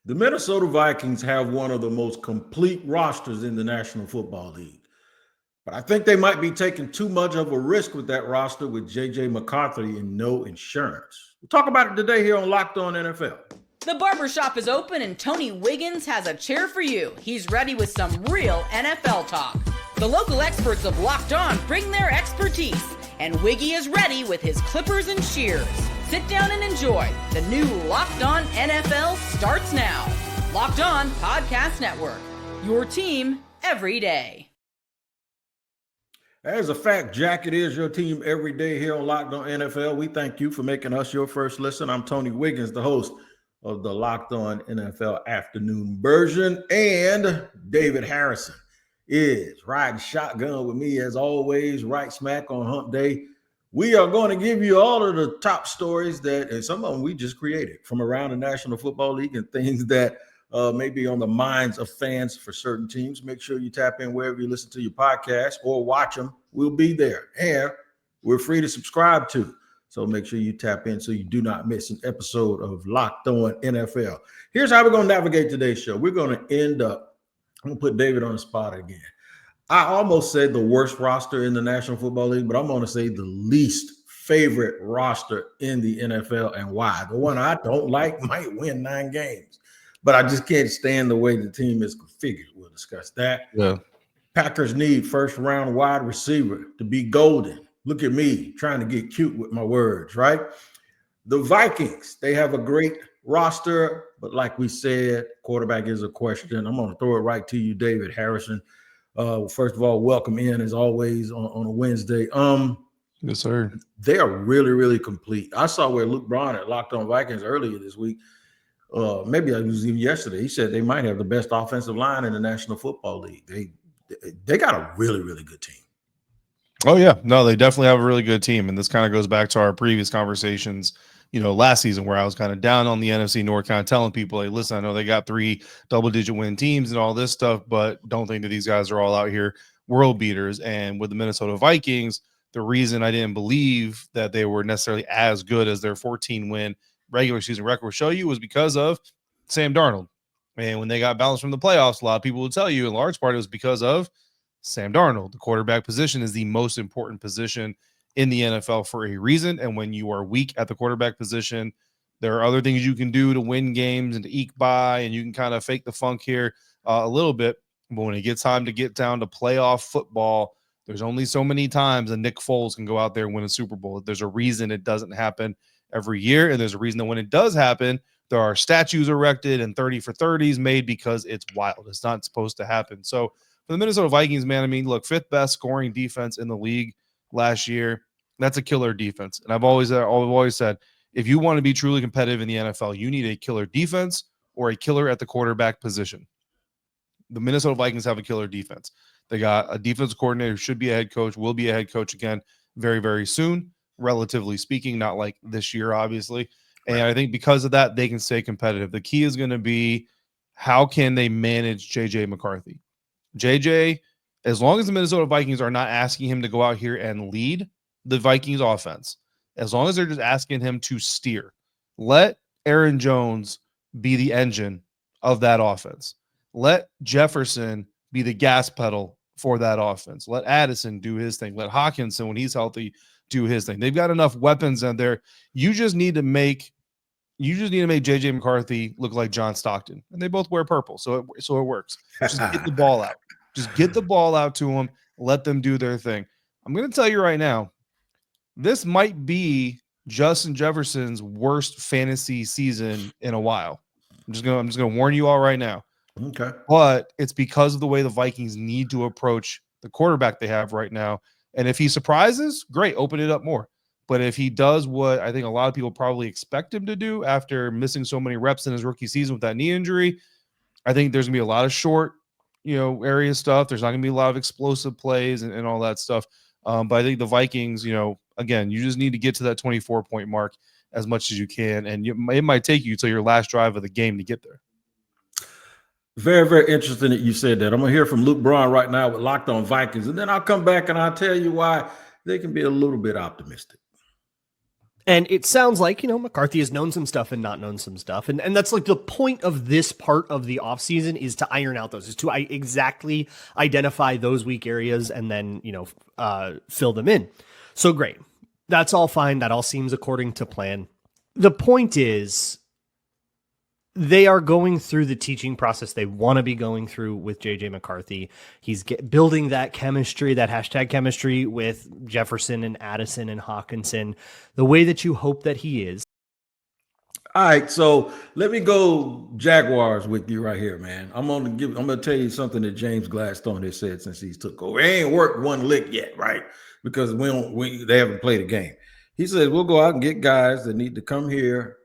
The Minnesota Vikings have one of the most complete rosters in the National Football League. But I think they might be taking too much of a risk with that roster with J.J. McCarthy and no insurance. We'll talk about it today here on Locked On NFL. The barbershop is open and Tony Wiggins has a chair for you. He's ready with some real NFL talk. The local experts of Locked On bring their expertise, and Wiggy is ready with his clippers and shears. Sit down and enjoy. The new Locked On NFL starts now. Locked On Podcast Network. Your team every day. As a fact, Jack, it is your team every day here on Locked On NFL. We thank you for making us your first listen. I'm Tony Wiggins, the host of the Locked On NFL afternoon version, and David Harrison is riding shotgun with me as always, right smack on hump day. We are going to give you all of the top stories and some of them we just created from around the National Football League and things that may be on the minds of fans for certain teams. Make sure you tap in wherever you listen to your podcast or watch them. We'll be there. And we're free to subscribe to. So make sure you tap in so you do not miss an episode of Locked On NFL. Here's how we're going to navigate today's show. We're going to I'm going to put David on the spot again. I almost said the worst roster in the National Football League, but I'm going to say the least favorite roster in the NFL and why. The one I don't like might win 9 games, but I just can't stand the way the team is configured. We'll discuss that. Yeah. Packers need first-round wide receiver to be golden. Look at me trying to get cute with my words, right? The Vikings, they have a great roster, but like we said, quarterback is a question. I'm going to throw it right to you, David Harrison. First of all, welcome in as always on a Wednesday. Yes, sir. They are really, really complete. I saw where Luke Braun had Locked On Vikings earlier this week. Maybe it was even yesterday. He said they might have the best offensive line in the National Football League. They got a really, really good team. Oh, yeah. No, they definitely have a really good team. And this kind of goes back to our previous conversations, last season where I was kind of down on the NFC North, kind of telling people, hey, listen, I know they got 3 double-digit win teams and all this stuff, but don't think that these guys are all out here world beaters. And with the Minnesota Vikings, the reason I didn't believe that they were necessarily as good as their 14-win regular season record would show you was because of Sam Darnold. And when they got bounced from the playoffs, a lot of people would tell you in large part it was because of Sam Darnold. The quarterback position is the most important position in the NFL for a reason. And when you are weak at the quarterback position, there are other things you can do to win games and to eke by, and you can kind of fake the funk here a little bit. But when it gets time to get down to playoff football, there's only so many times that Nick Foles can go out there and win a Super Bowl. There's a reason it doesn't happen every year, and there's a reason that when it does happen, there are statues erected and 30 for 30s made because it's wild. It's not supposed to happen. So for the Minnesota Vikings, man, I mean, look, 5th best scoring defense in the league last year. That's a killer defense. And I've always said, if you want to be truly competitive in the NFL, you need a killer defense or a killer at the quarterback position. The Minnesota Vikings have a killer defense. They got a defensive coordinator who should be a head coach, will be a head coach again very, very soon, relatively speaking, not like this year, obviously. And I think because of that, they can stay competitive. The key is going to be how can they manage J.J. McCarthy? J.J., as long as the Minnesota Vikings are not asking him to go out here and lead the Vikings offense, as long as they're just asking him to steer, let Aaron Jones be the engine of that offense. Let Jefferson be the gas pedal for that offense. Let Addison do his thing. Let Hawkinson, when he's healthy, do his thing. They've got enough weapons in there. You just need to make J.J. McCarthy look like John Stockton, and they both wear purple, so it works. Just get the ball out. Just get the ball out to them. Let them do their thing. I'm going to tell you right now, this might be Justin Jefferson's worst fantasy season in a while. I'm just going to warn you all right now. Okay. But it's because of the way the Vikings need to approach the quarterback they have right now. And if he surprises, great, open it up more. But if he does what I think a lot of people probably expect him to do after missing so many reps in his rookie season with that knee injury, I think there's going to be a lot of short, area stuff. There's not going to be a lot of explosive plays and all that stuff. But I think the Vikings, again, you just need to get to that 24-point mark as much as you can. And it might take you till your last drive of the game to get there. Very, very interesting that you said that. I'm going to hear from Luke Braun right now with Locked On Vikings, and then I'll come back and I'll tell you why they can be a little bit optimistic. And it sounds like, McCarthy has known some stuff and not known some stuff. And that's like the point of this part of the offseason is to iron out those, is to exactly identify those weak areas and then, fill them in. So great. That's all fine. That all seems according to plan. The point is, they are going through the teaching process they want to be going through with JJ McCarthy. He's building that chemistry, that hashtag chemistry with Jefferson and Addison and Hawkinson, the way that you hope that he is. All right, so let me go Jaguars with you right here, man. I'm gonna tell you something that James Gladstone has said since he's took over. It ain't worked one lick yet, right? Because they haven't played a game. He says we'll go out and get guys that need to come here.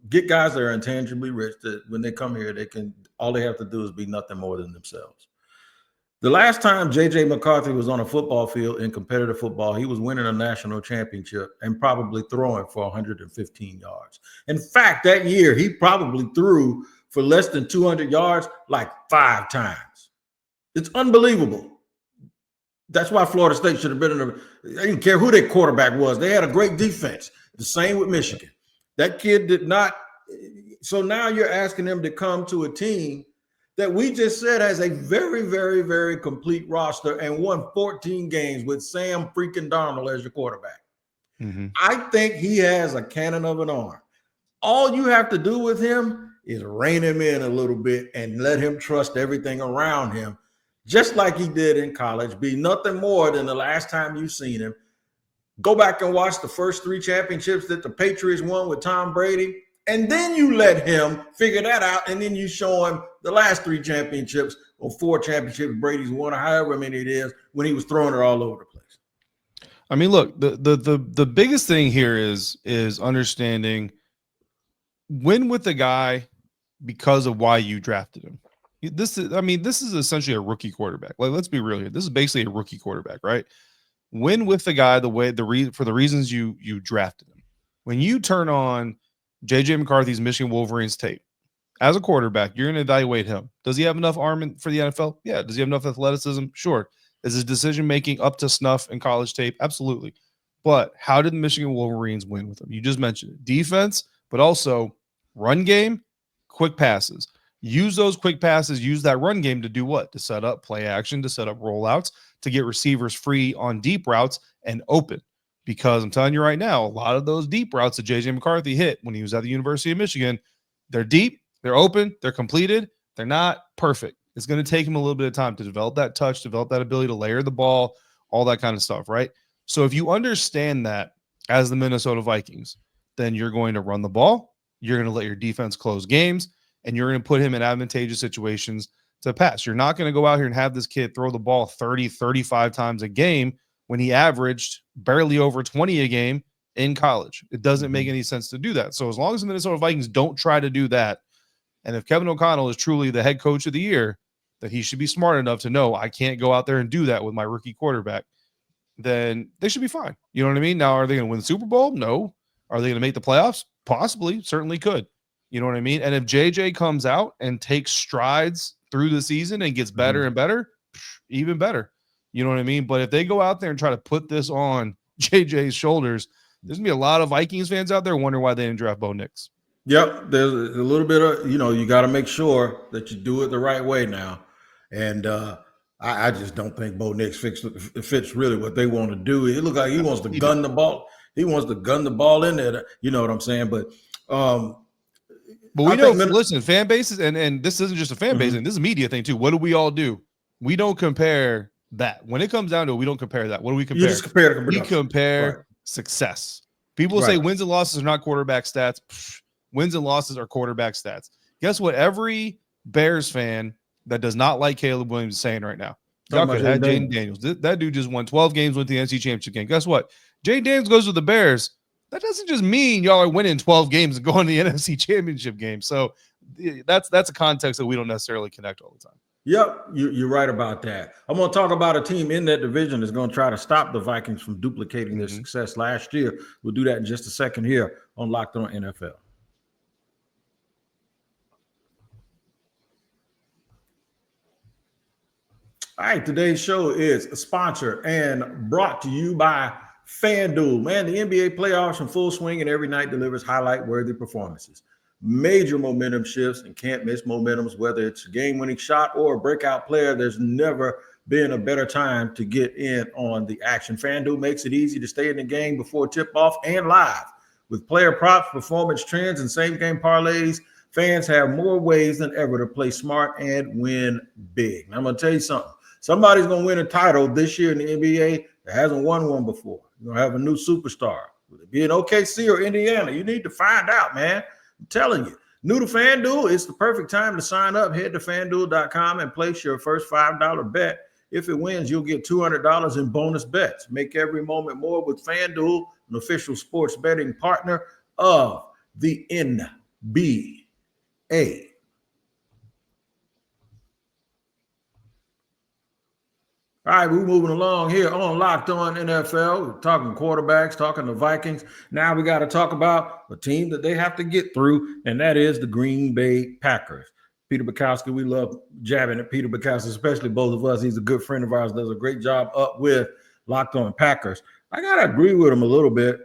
Get guys that are intangibly rich that when they come here, all they have to do is be nothing more than themselves. The last time JJ McCarthy was on a football field in competitive football, he was winning a national championship and probably throwing for 115 yards. In fact, that year he probably threw for less than 200 yards like 5 times. It's unbelievable. That's why Florida State should have been I didn't care who their quarterback was. They had a great defense. The same with Michigan. That kid did not. So now you're asking them to come to a team that we just said has a very, very, very complete roster and won 14 games with Sam freaking Darnold as your quarterback. Mm-hmm. I think he has a cannon of an arm. All you have to do with him is rein him in a little bit and let him trust everything around him, just like he did in college. Be nothing more than the last time you've seen him. Go back and watch the first 3 championships that the Patriots won with Tom Brady, and then you let him figure that out, and then you show him the last 3 championships or 4 championships Brady's won, or however many it is, when he was throwing it all over the place. I mean, look, the biggest thing here is understanding win with the guy because of why you drafted him. This is essentially a rookie quarterback. Like, let's be real here. This is basically a rookie quarterback, right? Win with the guy for the reasons you drafted him. When you turn on JJ McCarthy's Michigan Wolverines tape as a quarterback, you're going to evaluate him. Does he have enough arm for the NFL? Yeah. Does he have enough athleticism? Sure. Is his decision making up to snuff in college tape? Absolutely. But how did the Michigan Wolverines win with him? You just mentioned it. Defense, but also run game, quick passes. Use those quick passes, use that run game to do what? To set up play action, to set up rollouts, to get receivers free on deep routes and open. Because I'm telling you right now, a lot of those deep routes that JJ McCarthy hit when he was at the University of Michigan, they're deep, they're open, they're completed, they're not perfect. It's going to take him a little bit of time to develop that touch, develop that ability to layer the ball, all that kind of stuff, right? So if you understand that as the Minnesota Vikings, then you're going to run the ball, you're going to let your defense close games, and you're going to put him in advantageous situations to pass. You're not going to go out here and have this kid throw the ball 30, 35 times a game when he averaged barely over 20 a game in college. It doesn't make any sense to do that. So as long as the Minnesota Vikings don't try to do that, and if Kevin O'Connell is truly the head coach of the year, that he should be smart enough to know I can't go out there and do that with my rookie quarterback, then they should be fine. You know what I mean? Now, are they going to win the Super Bowl? No. Are they going to make the playoffs? Possibly. Certainly could. You know what I mean? And if JJ comes out and takes strides through the season and gets better and better, even better. You know what I mean? But if they go out there and try to put this on JJ's shoulders, there's going to be a lot of Vikings fans out there wondering why they didn't draft Bo Nix. Yep. There's a little bit of, you got to make sure that you do it the right way now. And I just don't think Bo Nix fits really what they want to do. It looks like he wants to gun the ball. He wants to gun the ball in there. You know what I'm saying? But we know, listen, fan bases, and this isn't just a fan base, and this is a media thing too. What do we all do? We don't compare that. When it comes down to it, we don't compare that. What do we compare? You just compare we compare success. People say wins and losses are not quarterback stats. Wins and losses are quarterback stats. Guess what? Every Bears fan that does not like Caleb Williams is saying right now. Y'all could have Jaden Daniels. That dude just won 12 games with the NC Championship game. Guess what? Jaden Daniels goes with the Bears. That doesn't just mean y'all are winning 12 games and going to the NFC Championship game. So that's a context that we don't necessarily connect all the time. Yep, you're right about that. I'm going to talk about a team in that division that's going to try to stop the Vikings from duplicating their success last year. We'll do that in just a second here on Locked On NFL. All right, today's show is sponsored and brought to you by FanDuel, man, the NBA playoffs in full swing and every night delivers highlight-worthy performances. Major momentum shifts and can't miss momentums, whether it's a game-winning shot or a breakout player. There's never been a better time to get in on the action. FanDuel makes it easy to stay in the game before tip-off and live. With player props, performance trends, and same-game parlays, fans have more ways than ever to play smart and win big. Now, I'm going to tell you something. Somebody's going to win a title this year in the NBA that hasn't won one before. You're going to have a new superstar. Will it be in OKC or Indiana? You need to find out, man. I'm telling you. New to FanDuel, it's the perfect time to sign up. Head to FanDuel.com and place your first $5 bet. If it wins, you'll get $200 in bonus bets. Make every moment more with FanDuel, an official sports betting partner of the NBA. All right, we're moving along here on Locked On NFL. We're talking quarterbacks, talking the Vikings. Now we got to talk about a team that they have to get through, and that is the Green Bay Packers. Peter Bukowski, we love jabbing at Peter Bukowski, especially both of us. He's a good friend of ours, does a great job up with Locked On Packers. I got to agree with him a little bit.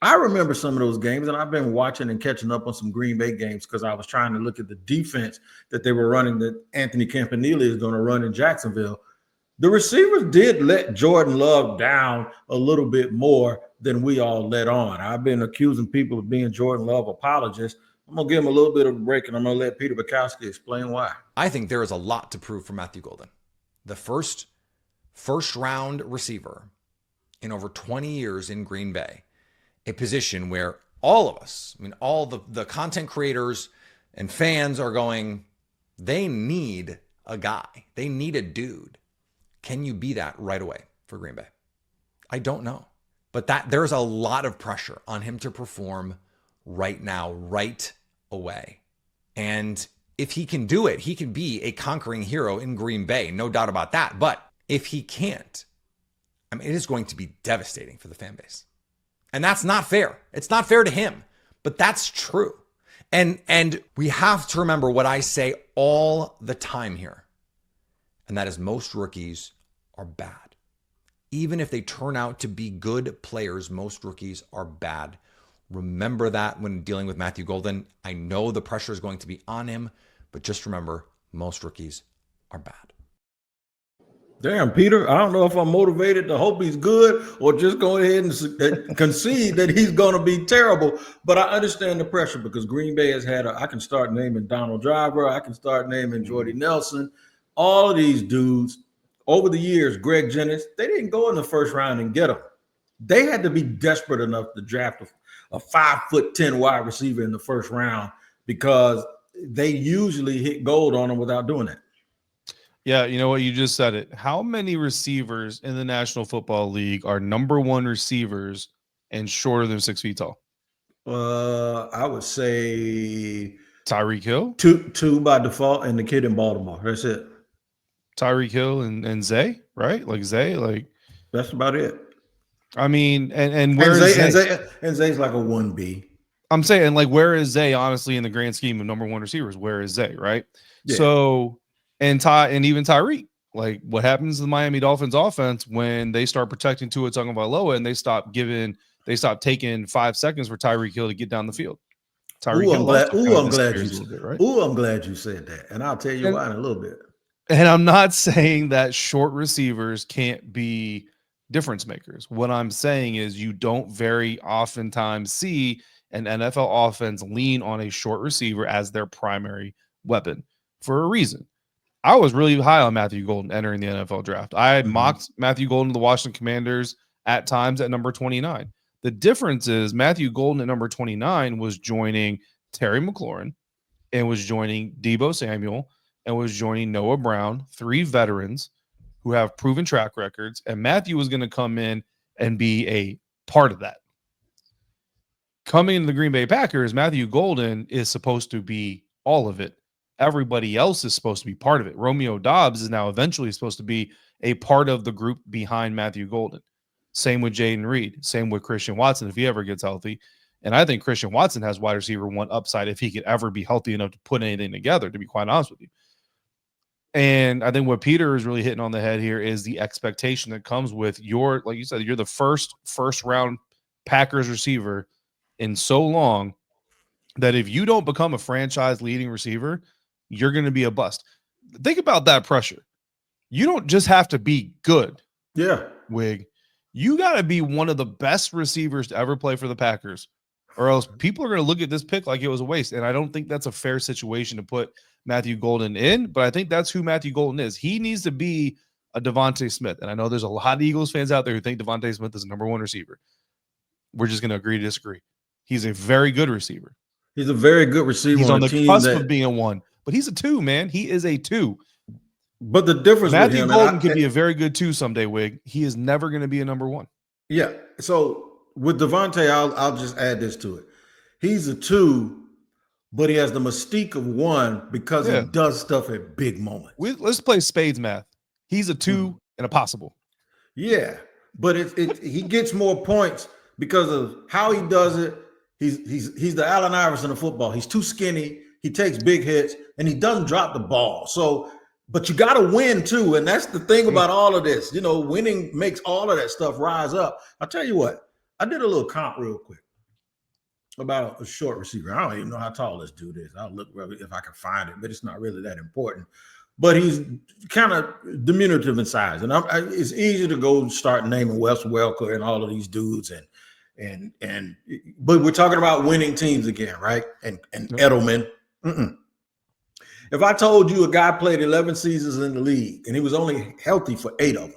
I remember some of those games, and I've been watching and catching up on some Green Bay games because I was trying to look at the defense that they were running, that Anthony Campanile is going to run in Jacksonville. The receivers did let Jordan Love down a little bit more than we all let on. I've been accusing people of being Jordan Love apologists. I'm going to give him a little bit of a break, and I'm going to let Peter Bukowski explain why. I think there is a lot to prove for Matthew Golden. The first round receiver in over 20 years in Green Bay, a position where all of us, I mean, all the content creators and fans are going, they need a guy. They need a dude. Can you be that right away for Green Bay? I don't know. But there's a lot of pressure on him to perform right now, right away. And if he can do it, he can be a conquering hero in Green Bay. No doubt about that. But if he can't, I mean, it is going to be devastating for the fan base. And that's not fair. It's not fair to him, but that's true. And we have to remember what I say all the time here. And that is most rookies are bad. Even if they turn out to be good players, most rookies are bad. Remember that when dealing with Matthew Golden. I know the pressure is going to be on him, but just remember, most rookies are bad. Damn, Peter, I don't know if I'm motivated to hope he's good or just go ahead and concede that he's going to be terrible. But I understand the pressure because Green Bay has had I can start naming Donald Driver. I can start naming Jordy Nelson. All of these dudes over the years, Greg Jennings, they didn't go in the first round and get them. They had to be desperate enough to draft a 5'10" wide receiver in the first round because they usually hit gold on them without doing that. Yeah, you know what? You just said it. How many receivers in the National Football League are number one receivers and shorter than 6 feet tall? I would say Tyreek Hill? Two by default, and the kid in Baltimore. That's it. Tyreek Hill and Zay, right? Like Zay, like that's about it. I mean, and where is Zay? And Zay's like a 1B. I'm saying, like, where is Zay, honestly, in the grand scheme of number one receivers? Where is Zay, right? Yeah. So, and even Tyreek, like, what happens to the Miami Dolphins offense when they start protecting Tua Tagovailoa and they stop taking 5 seconds for Tyreek Hill to get down the field? I'm glad you said that. And I'll tell you why in a little bit. And I'm not saying that short receivers can't be difference makers. What I'm saying is you don't very oftentimes see an NFL offense lean on a short receiver as their primary weapon for a reason. I was really high on Matthew Golden entering the NFL draft. I had mocked Matthew Golden to the Washington Commanders at times at number 29. The difference is Matthew Golden at number 29 was joining Terry McLaurin and was joining Deebo Samuel and was joining Noah Brown, 3 veterans who have proven track records, and Matthew was going to come in and be a part of that. Coming into the Green Bay Packers, Matthew Golden is supposed to be all of it. Everybody else is supposed to be part of it. Romeo Doubs is now eventually supposed to be a part of the group behind Matthew Golden. Same with Jaden Reed. Same with Christian Watson if he ever gets healthy. And I think Christian Watson has wide receiver 1 upside if he could ever be healthy enough to put anything together, to be quite honest with you. And I think what Peter is really hitting on the head here is the expectation that comes with your, like you said, you're the first round Packers receiver in so long that if you don't become a franchise leading receiver, you're going to be a bust. Think about that pressure. You don't just have to be good. Yeah. Wig. You got to be one of the best receivers to ever play for the Packers, or else people are going to look at this pick like it was a waste. And I don't think that's a fair situation to put Matthew Golden in, but I think that's who Matthew Golden is. He needs to be a Devontae Smith. And I know there's a lot of Eagles fans out there who think Devontae Smith is the number one receiver. We're just going to agree to disagree. He's a very good receiver. He's a very good receiver. He's on the team cusp of being a one, but he's a two, man. He is a two. But the difference Matthew with him, Golden could be a very good two someday, Wig. He is never going to be a number one. Yeah. So with Devontae, I'll just add this to it. He's a two, but he has the mystique of one because he does stuff at big moments. Let's play spades math. He's a two and a possible. Yeah, but he gets more points because of how he does it. He's the Allen Iverson of football. He's too skinny. He takes big hits and he doesn't drop the ball. So, but you got to win too, and that's the thing about all of this. You know, winning makes all of that stuff rise up. I'll tell you what. I did a little comp real quick about a short receiver. I don't even know how tall this dude is. I'll look if I can find it, but it's not really that important. But he's kind of diminutive in size, and it's easy to go start naming Wes Welker and all of these dudes, but we're talking about winning teams again, right? And Edelman. If I told you a guy played 11 seasons in the league and he was only healthy for 8 of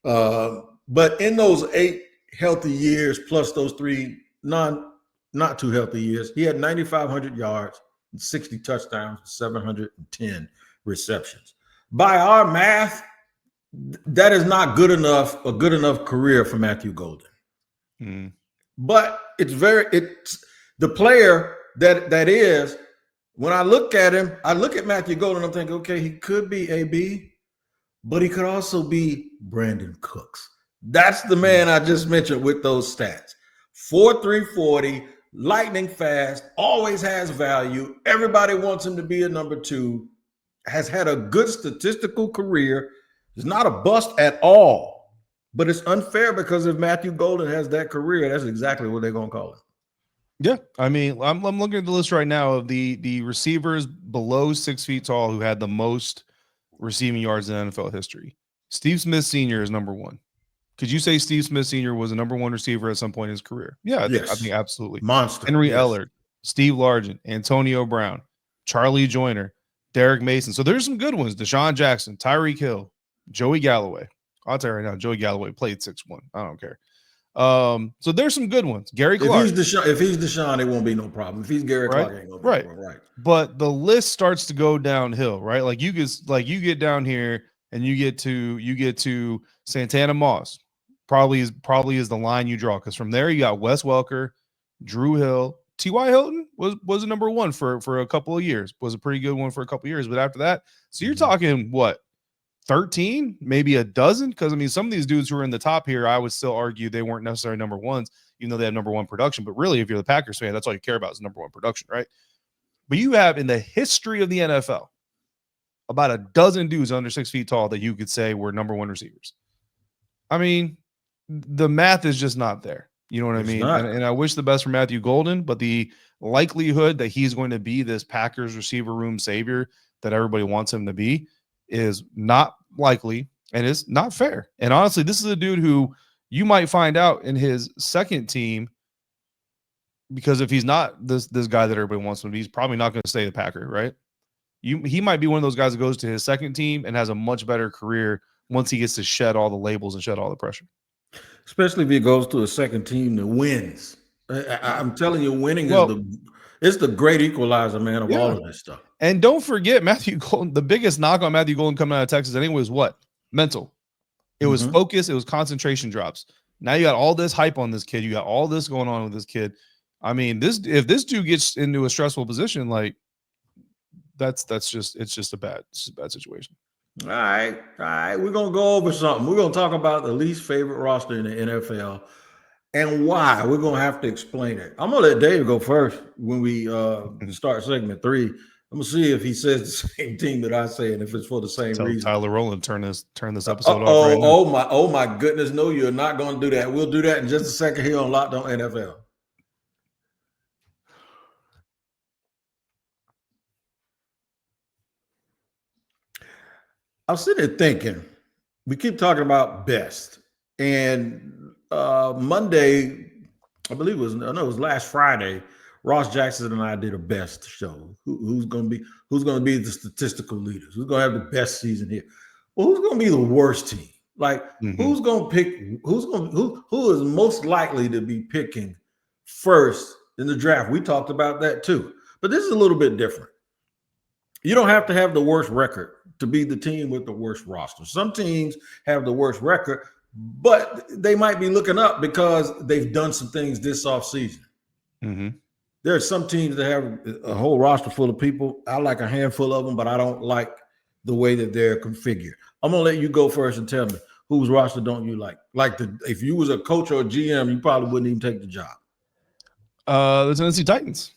them, but in those 8 healthy years plus those 3 not too healthy years, he had 9,500 yards and 60 touchdowns, 710 receptions. By our math, that is not a good enough career for Matthew Golden. But it's the player that is. When I look at him, I look at Matthew Golden, I'm thinking, okay, he could be AB, but he could also be Brandon Cooks. That's the man I just mentioned with those stats. 4.3 40, lightning fast, always has value. Everybody wants him to be a number 2, has had a good statistical career. He's not a bust at all, but it's unfair because if Matthew Golden has that career, that's exactly what they're going to call him. Yeah, I mean, I'm looking at the list right now of the receivers below 6 feet tall who had the most receiving yards in NFL history. Steve Smith Sr. is number 1. Could you say Steve Smith Sr. was a number 1 receiver at some point in his career? Yeah, I think absolutely. Monster. Henry Ellard, Steve Largent, Antonio Brown, Charlie Joyner, Derek Mason. So there's some good ones. Deshaun Jackson, Tyreek Hill, Joey Galloway. I'll tell you right now, Joey Galloway played 6'1". I don't care. So there's some good ones. Gary Clark. If he's Deshaun, it won't be no problem. If he's Gary Clark, it ain't gonna be no problem. Right. But the list starts to go downhill, right? Like you get down here and you get to Santana Moss. Probably is the line you draw, because from there you got Wes Welker, Drew Hill, T.Y. Hilton was a number 1 for a couple of years. Was a pretty good one for a couple of years, but after that, so you're talking what? 13, maybe a dozen, because I mean, some of these dudes who are in the top here, I would still argue they weren't necessarily number 1s, even though they have number 1 production. But really, if you're the Packers fan, that's all you care about is number 1 production, right? But you have in the history of the NFL about a dozen dudes under 6 feet tall that you could say were number 1 receivers. I mean, the math is just not there. You know what I mean? And I wish the best for Matthew Golden, but the likelihood that he's going to be this Packers receiver room savior that everybody wants him to be is not likely, and it's not fair. And honestly, this is a dude who you might find out in his second team, because if he's not this guy that everybody wants him to be, he's probably not going to stay the Packer, right? He might be one of those guys that goes to his second team and has a much better career once he gets to shed all the labels and shed all the pressure. Especially if he goes to a second team that wins. I'm telling you, winning is the great equalizer, man, of all of this stuff. And don't forget, Matthew Golden, the biggest knock on Matthew Golden coming out of Texas anyway was what? Mental. It was focus. It was concentration drops. Now you got all this hype on this kid. You got all this going on with this kid. I mean, if this dude gets into a stressful position, like it's just a bad situation. All right. We're going to go over something. We're going to talk about the least favorite roster in the NFL and why. We're going to have to explain it. I'm going to let Dave go first when we start segment 3. I'm gonna see if he says the same team that I say, and if it's for the same Tell reason. Tyler Rowland turn this episode off right now. Oh my goodness! No, you're not going to do that. We'll do that in just a second here on Locked On NFL. I was sitting there thinking, we keep talking about best, and Monday, I believe it was last Friday. Ross Jackson and I did a best show. Who's going to be the statistical leaders? Who's going to have the best season here? Well, who's going to be the worst team? Like, who's going to pick? Who is most likely to be picking first in the draft? We talked about that too, but this is a little bit different. You don't have to have the worst record to be the team with the worst roster. Some teams have the worst record, but they might be looking up because they've done some things this offseason. There are some teams that have a whole roster full of people. I like a handful of them, but I don't like the way that they're configured. I'm going to let you go first and tell me whose roster don't you like? If you was a coach or a GM, you probably wouldn't even take the job. The Tennessee Titans.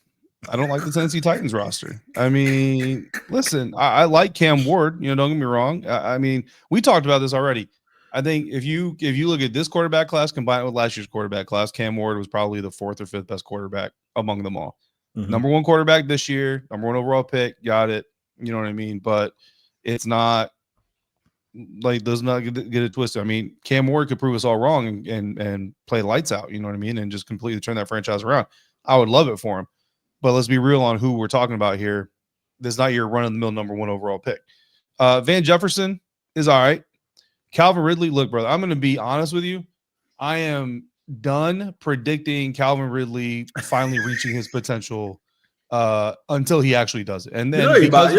I don't like the Tennessee Titans roster. I mean, listen, I like Cam Ward. Don't get me wrong. I mean, we talked about this already. I think if you look at this quarterback class combined with last year's quarterback class, Cam Ward was probably the 4th or 5th best quarterback among them all. Number 1 quarterback this year, number 1 overall pick, got it. You know what I mean? But it's not like, does not get it twisted. I mean, Cam Ward could prove us all wrong and play lights out. You know what I mean? And just completely turn that franchise around. I would love it for him. But let's be real on who we're talking about here. This is not your run-of-the-mill number 1 overall pick. Van Jefferson is all right. Calvin Ridley, look, brother, I'm going to be honest with you. I am done predicting Calvin Ridley finally reaching his potential until he actually does it. And then he's about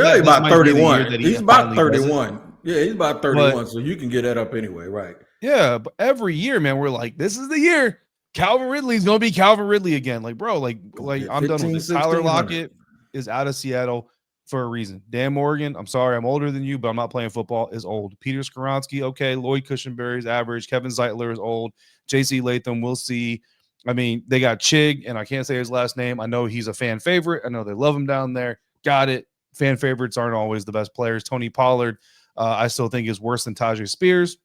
31. He's about 31. Yeah, he's about 31, so you can get that up anyway, right? Yeah, but every year, man, we're like, this is the year. Calvin Ridley's going to be Calvin Ridley again. Like, bro, like I'm done with this. Tyler Lockett is out of Seattle for a reason. Dan Morgan, I'm sorry, I'm older than you, but I'm not playing football, is old. Peter Skoronski, okay. Lloyd Cushenberry's average. Kevin Zeitler is old. J.C. Latham, we'll see. I mean, they got Chig, and I can't say his last name. I know he's a fan favorite. I know they love him down there. Got it. Fan favorites aren't always the best players. Tony Pollard, I still think is worse than Tajay Spears,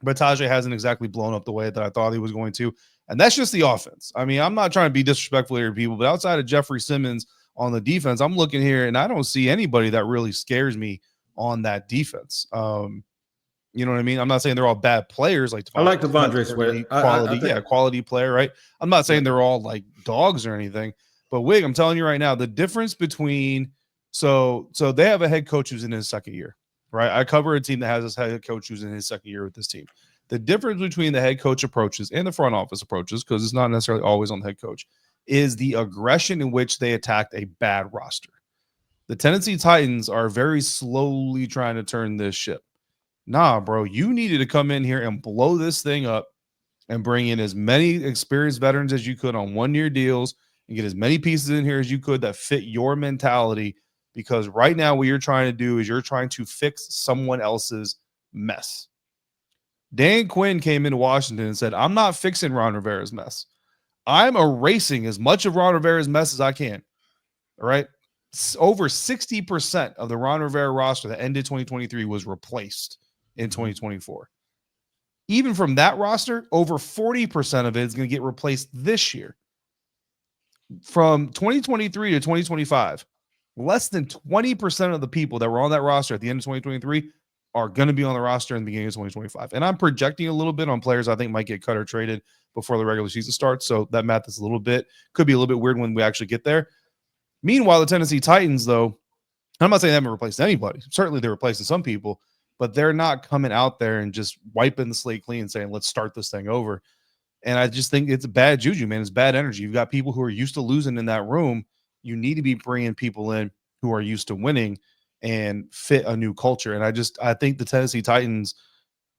but Tajay hasn't exactly blown up the way that I thought he was going to. And that's just the offense. I mean, I'm not trying to be disrespectful here to people, but outside of Jeffrey Simmons on the defense, I'm looking here and I don't see anybody that really scares me on that defense. You know what I mean? I'm not saying they're all bad players. I like Devondre Sweat. Quality, quality player, right? I'm not saying they're all like dogs or anything, but Wig, I'm telling you right now, the difference between so they have a head coach who's in his second year, right? I cover a team that has a head coach who's in his second year with this team. The difference between the head coach approaches and the front office approaches, because it's not necessarily always on the head coach, is the aggression in which they attacked a bad roster. The Tennessee Titans are very slowly trying to turn this ship. Nah, bro, you needed to come in here and blow this thing up and bring in as many experienced veterans as you could on 1-year deals and get as many pieces in here as you could that fit your mentality, because right now what you're trying to do is you're trying to fix someone else's mess. Dan Quinn came into Washington and said, I'm not fixing Ron Rivera's mess. I'm erasing as much of Ron Rivera's mess as I can. All right. Over 60% of the Ron Rivera roster that ended 2023 was replaced in 2024. Even from that roster, over 40% of it is going to get replaced this year. From 2023 to 2025, less than 20% of the people that were on that roster at the end of 2023 are going to be on the roster in the beginning of 2025. And I'm projecting a little bit on players I think might get cut or traded before the regular season starts. So that math is could be a little bit weird when we actually get there. Meanwhile, the Tennessee Titans, though, I'm not saying they haven't replaced anybody. Certainly they're replacing some people, but they're not coming out there and just wiping the slate clean and saying, let's start this thing over. And I just think it's bad juju, man. It's bad energy. You've got people who are used to losing in that room. You need to be bringing people in who are used to winning and fit a new culture. And I think the Tennessee Titans,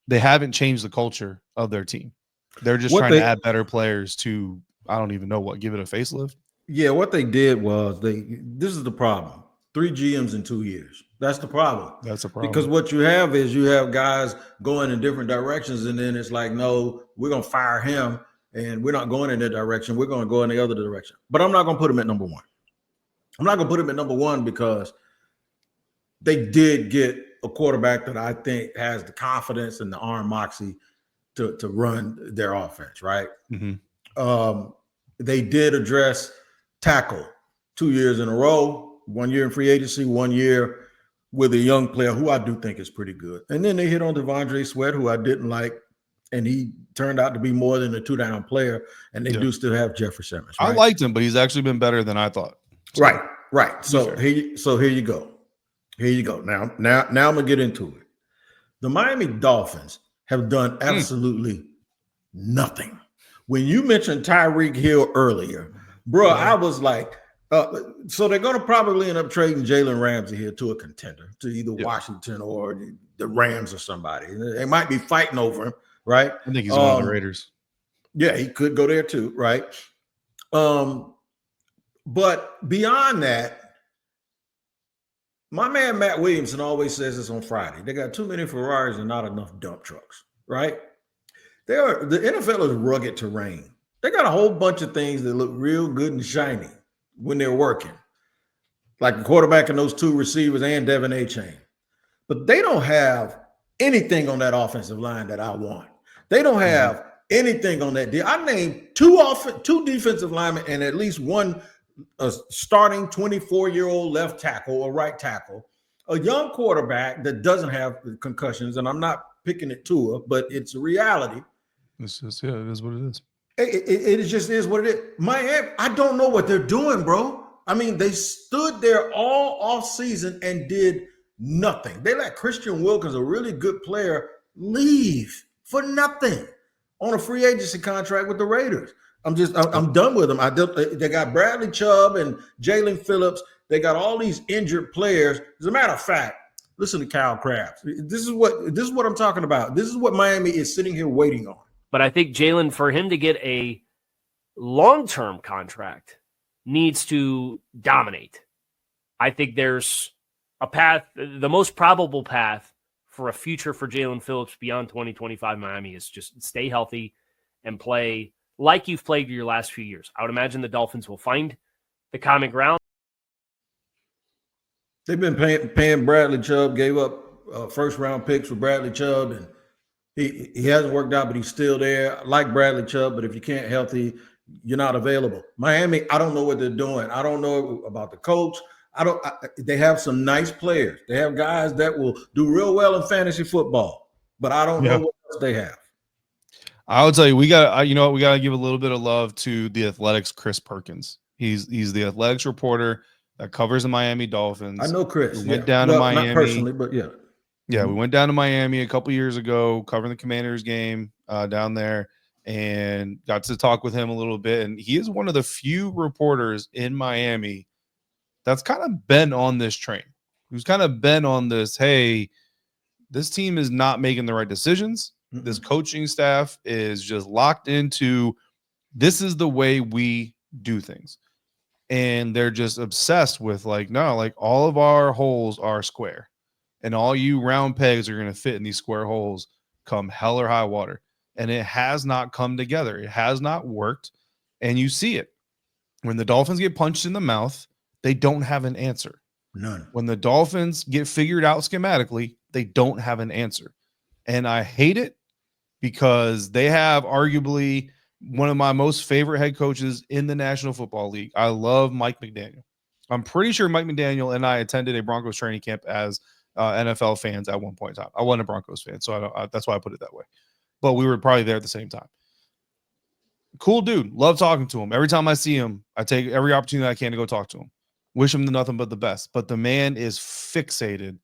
they haven't changed the culture of their team. They're just trying to add better players to, I don't even know what, give it a facelift. Yeah, what they did was this is the problem. 3 GMs in 2 years. That's the problem. That's a problem. Because what you have is you have guys going in different directions, and then it's like, no, we're going to fire him, and we're not going in that direction. We're going to go in the other direction. But I'm not going to put him at number 1. I'm not going to put him at number one because they did get a quarterback that I think has the confidence and the arm moxie to run their offense, right? They did address tackle 2 years in a row, 1 year in free agency, 1 year with a young player who I do think is pretty good. And then they hit on Devondre Sweat, who I didn't like, and he turned out to be more than a two-down player, and they do still have Jeffrey Simmons. Right? I liked him, but he's actually been better than I thought. So, right. So here you go. Here you go. Now I'm gonna get into it. The Miami Dolphins have done absolutely nothing. When you mentioned Tyreek Hill earlier, bro, I was like, so they're gonna probably end up trading Jalen Ramsey here to a contender, to either Washington or the Rams or somebody. They might be fighting over him, right? I think he's going to the Raiders. Yeah, he could go there too, right? But beyond that, my man Matt Williamson always says this on Friday. They got too many Ferraris and not enough dump trucks, right? The NFL is rugged terrain. They got a whole bunch of things that look real good and shiny when they're working, like the quarterback and those two receivers and Devin A-Chain. But they don't have anything on that offensive line that I want. They don't have anything on that deal. I named two defensive linemen and at least one starting 24-year-old left tackle or right tackle, a young quarterback that doesn't have concussions, and I'm not picking it to her, but it's a reality. It's just, it is what it is. It just is what it is. Miami, I don't know what they're doing, bro. I mean, they stood there all offseason and did nothing. They let Christian Wilkins, a really good player, leave for nothing on a free agency contract with the Raiders. I'm done with them. They got Bradley Chubb and Jalen Phillips. They got all these injured players. As a matter of fact, listen to Kyle Krabs. This is what I'm talking about. This is what Miami is sitting here waiting on. But I think Jalen, for him to get a long-term contract, needs to dominate. I think there's a path, the most probable path for a future for Jalen Phillips beyond 2025 Miami is just stay healthy and play like you've played your last few years. I would imagine the Dolphins will find the common ground. They've been paying Bradley Chubb, gave up first-round picks for Bradley Chubb, and he hasn't worked out, but he's still there. I like Bradley Chubb, but if you can't healthy, you're not available. Miami, I don't know what they're doing. I don't know about the coach. They have some nice players. They have guys that will do real well in fantasy football, but I don't know what else they have. I will tell you, we got to give a little bit of love to the Athletics' Chris Perkins. He's the Athletics reporter that covers the Miami Dolphins. I know Chris. We went down to Miami. Not personally, but yeah. Yeah, we went down to Miami a couple years ago, covering the Commanders game down there, and got to talk with him a little bit. And he is one of the few reporters in Miami that's kind of been on this train, who's kind of been on this, hey, this team is not making the right decisions. Mm-hmm. This coaching staff is just locked into this is the way we do things. And they're just obsessed with no, all of our holes are square. And all you round pegs are going to fit in these square holes come hell or high water. And it has not come together. It has not worked. And you see it. When the Dolphins get punched in the mouth, they don't have an answer. None. When the Dolphins get figured out schematically, they don't have an answer. And I hate it because they have arguably one of my most favorite head coaches in the National Football League. I love Mike McDaniel. I'm pretty sure Mike McDaniel and I attended a Broncos training camp as NFL fans at one point in time. I wasn't a Broncos fan, so that's why I put it that way. But we were probably there at the same time. Cool dude. Love talking to him. Every time I see him, I take every opportunity I can to go talk to him. Wish him nothing but the best. But the man is fixated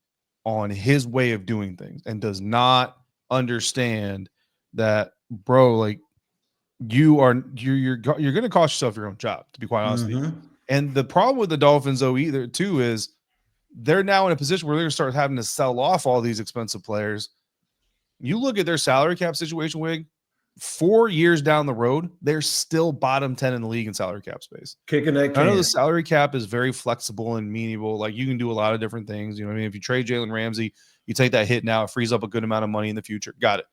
on his way of doing things and does not understand that, bro, you're going to cost yourself your own job, to be quite honest with you. And the problem with the Dolphins, though, too, is they're now in a position where they're going to start having to sell off all these expensive players. You look at their salary cap situation, Wig, 4 years down the road, they're still bottom 10 in the league in salary cap space. Kicking that can. I know the salary cap is very flexible and meaningful. You can do a lot of different things. You know what I mean? If you trade Jalen Ramsey, you take that hit now, it frees up a good amount of money in the future. Got it.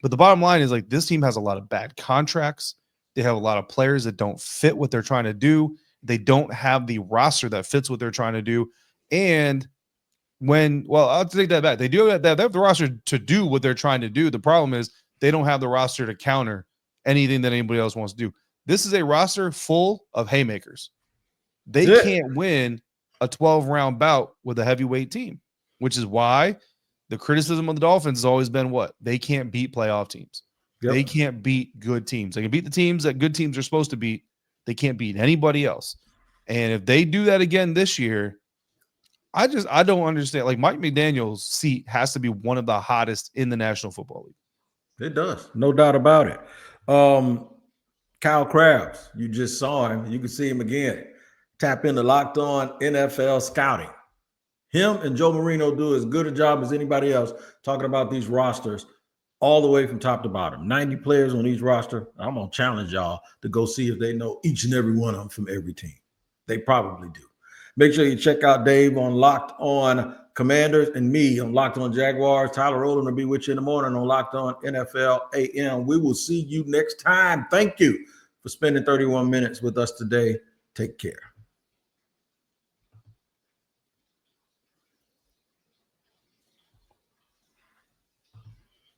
But the bottom line is this team has a lot of bad contracts. They have a lot of players that don't fit what they're trying to do. they don't have the roster that fits what they're trying to do. And I'll take that back. They have the roster to do what they're trying to do. The problem is they don't have the roster to counter anything that anybody else wants to do. This is a roster full of haymakers. They can't win a 12-round bout with a heavyweight team, which is why the criticism of the Dolphins has always been what? They can't beat playoff teams. Yep. They can't beat good teams. They can beat the teams that good teams are supposed to beat. They can't beat anybody else. And if they do that again this year, I don't understand. Like, Mike McDaniel's seat has to be one of the hottest in the National Football League. It does. No doubt about it. Kyle Krabs, you just saw him. You can see him again. Tap into Locked On NFL Scouting. Him and Joe Marino do as good a job as anybody else talking about these rosters all the way from top to bottom. 90 players on each roster. I'm going to challenge y'all to go see if they know each and every one of them from every team. They probably do. Make sure you check out Dave on Locked On Commanders and me on Locked On Jaguars. Tyler Rowland will be with you in the morning on Locked On NFL AM. We will see you next time. Thank you for spending 31 minutes with us today. Take care.